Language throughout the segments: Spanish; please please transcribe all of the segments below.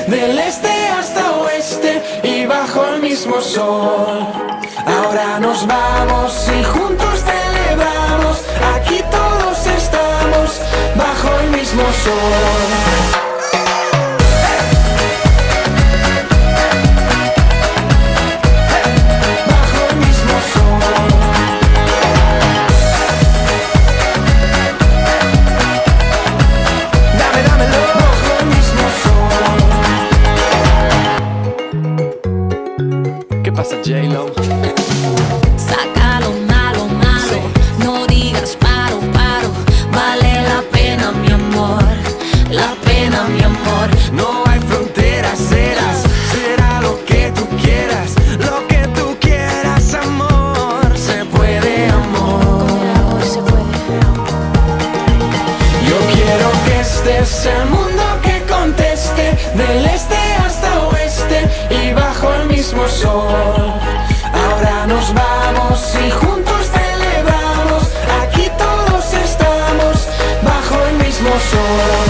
del este hasta oeste y bajo el mismo sol. Ahora nos vamos y juntos celebramos, aquí todos estamos bajo el mismo sol. ¿Qué pasa, J-Lo? Saca lo malo, malo, no digas paro, paro. Vale la pena, mi amor, la pena, mi amor. No hay fronteras, será lo que tú quieras, lo que tú quieras, amor. Se puede, amor. Se puede. Yo quiero que este sea el mundo que conteste, del este hasta oeste y bajo el mismo sol. Ahora nos vamos y juntos celebramos, aquí todos estamos bajo el mismo sol.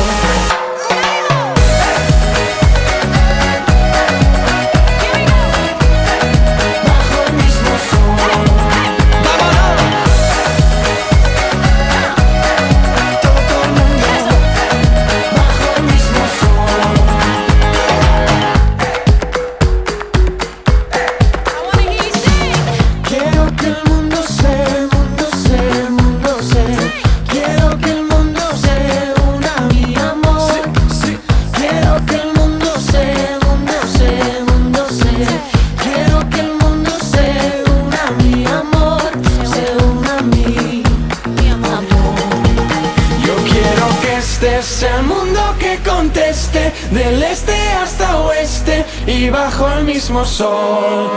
Este es el mundo que conteste, del este hasta oeste y bajo el mismo sol.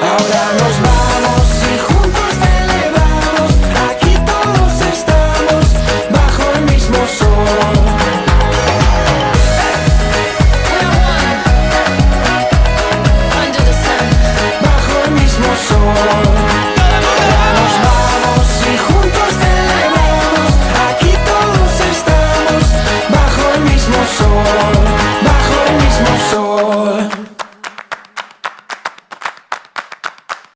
Ahora nos vamos y juntos celebramos, aquí todos estamos bajo el mismo sol. Bajo el mismo sol. Bajo el mismo sol.